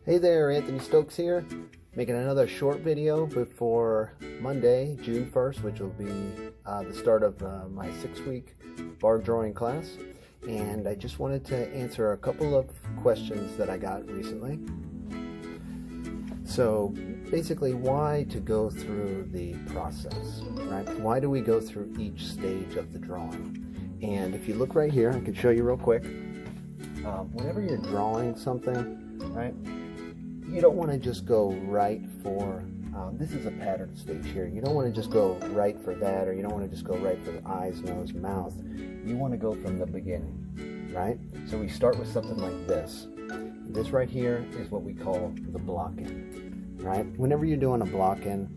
Hey there, Anthony Stokes here, making another short video before Monday, June 1st, which will be the start of my 6-week bar drawing class. And I just wanted to answer a couple of questions that I got recently. So basically, why to go through the process, right? Why do we go through each stage of the drawing? And if you look right here, I can show you real quick. Whenever you're drawing something, right, you don't want to just go right for, this is a pattern stage here. You don't want to just go right for that, or you don't want to just go right for the eyes, nose, mouth. You want to go from the beginning, right? So we start with something like this. This right here is what we call the block-in, right? Whenever you're doing a block-in,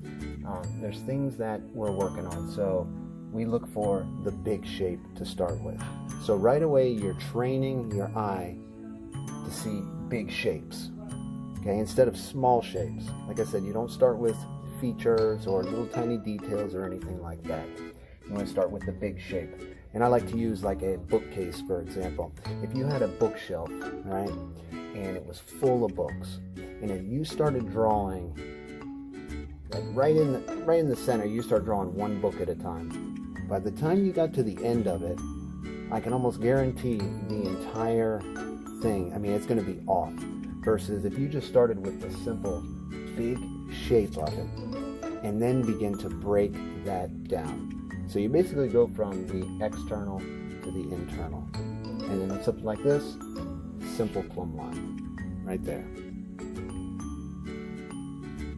there's things that we're working on. So we look for the big shape to start with. So right away, you're training your eye to see big shapes. Okay, instead of small shapes. Like I said, you don't start with features or little tiny details or anything like that. You want to start with the big shape. And I like to use like a bookcase, for example. If you had a bookshelf, right, and it was full of books, and if you started drawing, like right in the center, you start drawing one book at a time. By the time you got to the end of it, I can almost guarantee the entire thing, I mean, it's going to be off. Versus if you just started with the simple big shape of it and then begin to break that down. So you basically go from the external to the internal. And then something like this, simple plumb line right there.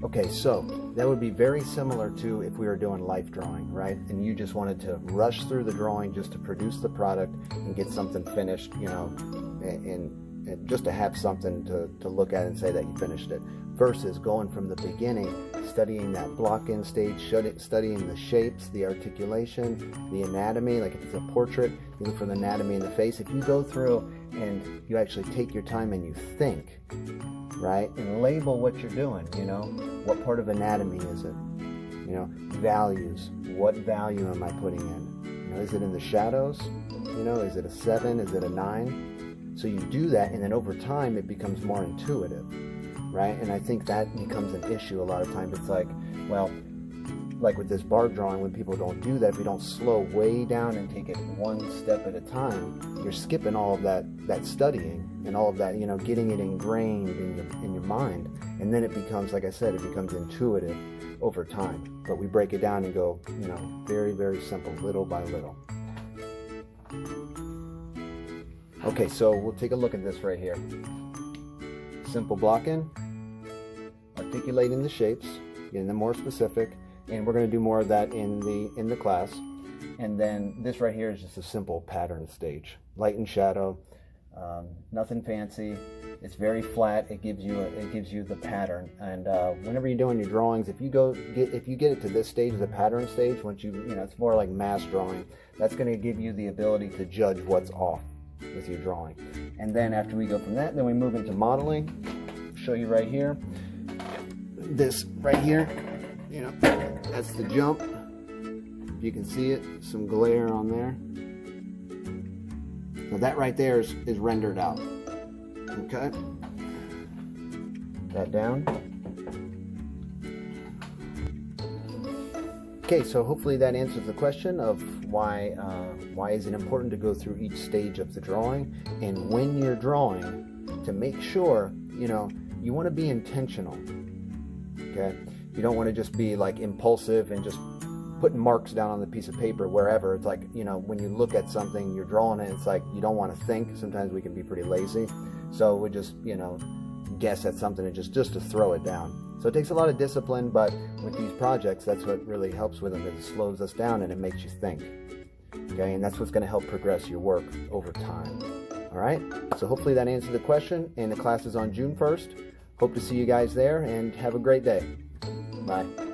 Okay, so that would be very similar to if we were doing life drawing, right? And you just wanted to rush through the drawing just to produce the product and get something finished, you know, and just to have something to look at and say that you finished it, versus going from the beginning, studying that block-in stage, studying the shapes, the articulation, the anatomy. Like if it's a portrait, you look for the anatomy in the face. If you go through and you actually take your time and you think, right, and label what you're doing, you know, what part of anatomy is it, you know, values, what value am I putting in, you know, is it in the shadows, you know, is it a 7, is it a 9? So you do that, and then over time it becomes more intuitive, right? And I think that becomes an issue a lot of times. It's like, well, like with this bar drawing, when people don't do that, if we don't slow way down and take it one step at a time, you're skipping all of that studying and all of that, you know, getting it ingrained in your mind. And then it becomes, like I said, it becomes intuitive over time. But we break it down and go, you know, very, very simple, little by little. Okay, so we'll take a look at this right here. Simple block-in, articulating the shapes, getting them more specific, and we're going to do more of that in the class. And then this right here is just a simple pattern stage, light and shadow, nothing fancy. It's very flat. It gives you the pattern. And whenever you're doing your drawings, if you get it to this stage, the pattern stage, once you know, it's more like mass drawing. That's going to give you the ability to judge what's off with your drawing. And then after we go from that, then we move into modeling. I'll show you right here. This right here, you know, that's the jump. You can see it, some glare on there. So that right there is rendered out. Okay. That down. Okay, so hopefully that answers the question of why is it important to go through each stage of the drawing, and when you're drawing, to make sure, you know, you want to be intentional. Okay, you don't want to just be like impulsive and just putting marks down on the piece of paper wherever. It's like, you know, when you look at something, you're drawing it, it's like you don't want to think. Sometimes we can be pretty lazy, so we just, you know, guess at something and just to throw it down. So it takes a lot of discipline, but with these projects, that's what really helps with them. It slows us down and it makes you think. Okay, and that's what's going to help progress your work over time. All right, so hopefully that answered the question, and the class is on June 1st. Hope to see you guys there, and have a great day. Bye.